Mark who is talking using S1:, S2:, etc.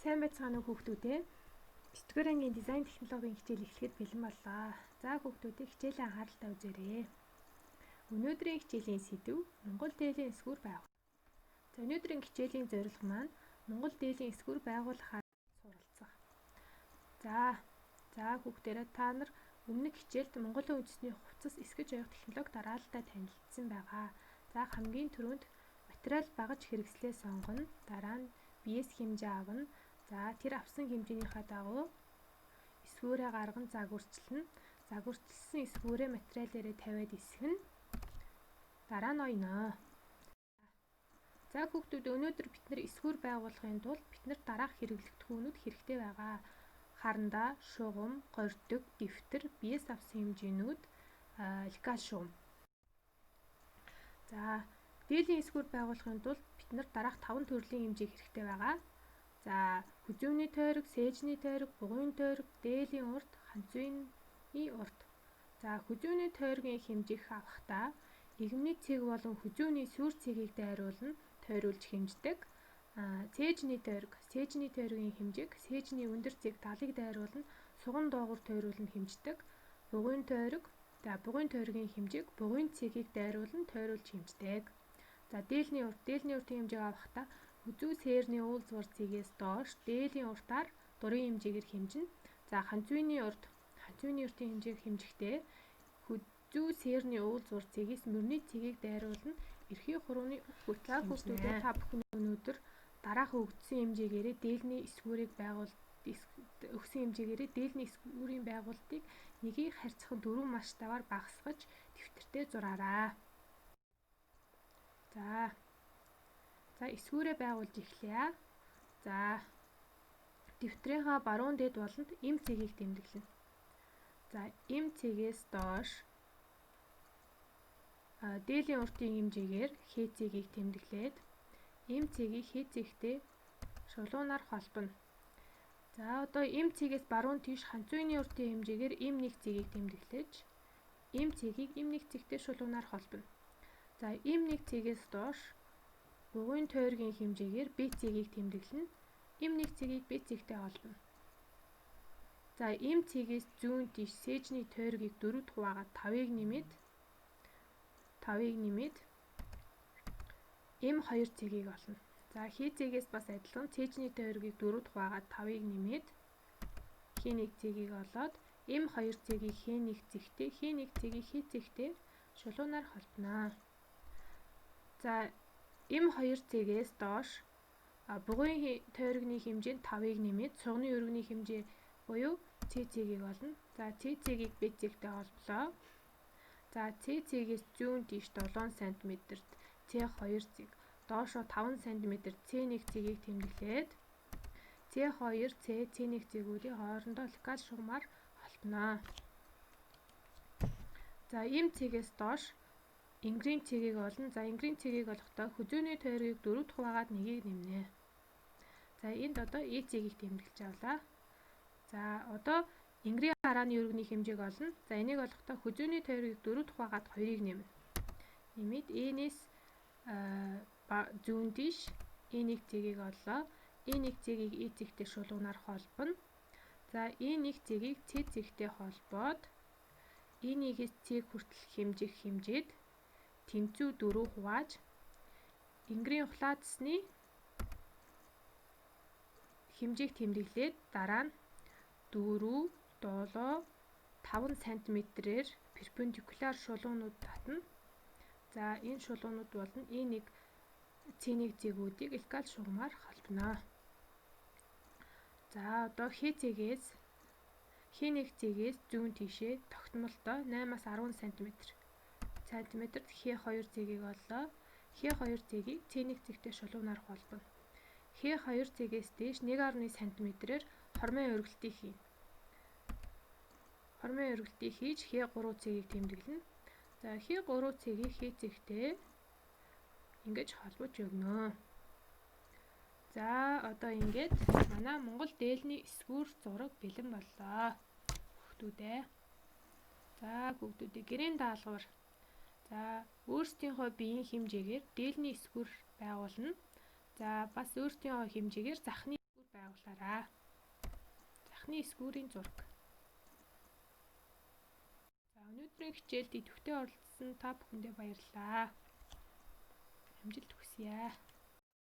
S1: Сайн байцгаана уу хүүхдүүдээ. 9-р ангийн дизайн технологийн хичээл эхлэхэд бэлэн боллоо. За хүүхдүүдээ хичээлийн анхааралтай үзээрэй. Өнөөдрийн хичээлийн сэдэв Монгол дээлийн эсгүүр байгуулах. За өнөөдрийн хичээлийн зорилго маань Монгол дээлийн эсгүүр байгуулахаар суралцах. За хүүхдээрээ та нар өмнөх хичээлд Монголын үндэсний хувцас эсгэж явах технологи дараалалтай танилцсан байгаа. За хамгийн түрүүнд материал багаж хэрэгслээ сонгоно. Дараа нь биеэс хэмжээ авна. За тэр авсан хэмжээнийхээ дагуу эсгүүрээ гарган загварчилна. Загварчилсан эсгүүрээ материалаараа тавиад эсгэнэ. Дараа нь ойноо. За хүүхдүүд өнөөдөр бид нар эсгүүр байгуулахын тулд бид нар дараах хэрэглэгдэхүүнүүд хэрэгтэй байгаа. Харандаа, шугам, гордиг, дэвтэр, биеэс авсан хэмжээнүүд, лекал шугам. За дээлийн эсгүүр байгуулахын тулд бид нар дараах 5 төрлийн хэмжээг хэрэгтэй байгаа. За хүзүүний тойрог, сээжний тойрог, бугуйн тойрог, дээлийн урт, ханцууны урт. За хүзүүний тойргийн хэмжээх авахдаа игмний цэг болон хүзүүний сүр цэгийг дайруулна, тойруулж хэмждэг. Сээжний тойргийн хэмжээг сээжний өндөр цэг талыг дайруулна, суган доогуур тойруулна хэмждэг. Бугуйн тойргийн хэмжээг бугуйн цэгийг дайруулна, тойруулж хэмждэг. За дээлийн уртын хэмжээг авахдаа хүзүү сээрний уулзвар цэгээс доош дээлийн уртаар дурын хэмжээгээр хэмжинэ. За ханцууны уртын хэмжээг хэмжихдээ хүзүү сээрний уулзвар цэгээс мөрний цэгийг дайруулна, эрхий хурууны хүчээр хүүхдүүдээ та бүхэн өнөөдөр дараах өгсөн хэмжээгээрээ дээлний эсгүүрийн байгуулалтыг нэгийг харьцах 4 масштабаар багасгаж дэвтэртээ зураарай. За эсгүүрээ байгуулж эхлэе. За дэвтрийнхаа баруун дэд болонд эм цэгийг тэмдэглэнэ. За эм цэгээс доош дээлийн уртын хэмжээгээр хээ цэгийг тэмдэглээд эм цэгийг хээ цэгтэй шулуунаар холбоно. За одоо эм цэгээс баруун тийш ханцууны уртын хэмжээгээр эм 1 цэгийг тэмдэглэж эм цэгийг эм 1 цэгтэй шулуунаар холбоно. За эм 1 цэгээс доош бугуйн тойргийн хэмжээгээр б цэгийг тэмдэглэнэ. Эм 1 цэгийг б цэгтэй холбоно. За эм цэгээс зүүн тийш сээжний тойргийг 4 дахь хуваагаад 5-ыг нэмээд эм 2 цэгийг олно. За хээ цэгээс бас адилхан сээжний тойргийг 4 дахь хуваагаад 5-ыг нэмээд хээ 1 цэгийг олоод эм 2 цэгийг хээ 1 цэгтэй, хээ 1 цэгийг хээ цэгтэй шулуунаар холбоно. За эм 2 цэгээс доош бугуйн тойрогны хэмжээнд 5-ыг нэмээд сугны өргөний хэмжээ буюу С цэгийг олно. За С цэгийг Б цэгтэй холболоо. За С цэгээс зүүн тийш 7 см-т С2 цэг, доошоо 5 см С1 цэгийг тэмдэглээд С2, С1 цэгүүдийн хоорондоо лекал шугамаар холбоно. За эм цэгээс доош ингрийн цэгийг олно. За ингрийн цэгийг олохдоо хүзүүний тойргийг 4 дахь хуваагаад 1-ийг нэмнэ. За энд одоо Е цэгийг тэмдэглэж авлаа. За одоо ингрийн харааны өргөний хэмжээг олно. За энийг олохдоо хүзүүний тойргийг 4 дахь хуваагаад 2-ыг нэмнэ. Нэмээд Е-нээс зүүн тийш Е1 цэгийг оллоо. Е1 цэгийг Е цэгтэй шулуунаар холбоно. За Е1 цэгийг С цэгтэй холбоод Е1-ээс С хүртэл хэмжих хэмжээд тэнцүү 4 хувааж ингрийн ухлаадсны хэмжээг тэмдэглээд дараа нь 4, 7, 5 см-ээр перпендикуляр шулуунууд татна. За энэ шулуунууд болно Е1, С1 цэгүүдийг лекал шугамаар холбоно. За одоо хээ 1 цэгээс зүүн тишээ тогтмолтой 8-аас 10 см-т хээ 2 цэгийг оллоо. Хээ 2 цэгийг С1 цэгтэй шулуунаар холбоно. Хээ 2 цэгээс дээш 1.1 см-ээр хормын өргөлтийг хийнэ. Хормын өргөлтийг хийж хээ 3 цэгийг тэмдэглэнэ. За хээ 3 цэгийг хээ цэгтэй ингэж холбож өгнө. За одоо ингээд манай Монгол дээлний эсгүүр зураг бэлэн боллоо. Хүүхдүүдээ. За хүүхдүүдээ гэрийн даалгавар. За өөрсдийнхөө биеийн хэмжээгээр дээлний эсгүүр байгуулна. За бас өөрсдийнхөө хэмжээгээр захны эсгүүр байгуулаарай. Захны эсгүүрийн зураг. За өнөөдрийн хичээлд идэвхтэй оролцсон та бүхэндээ баярлалаа. Амжилт хүсье.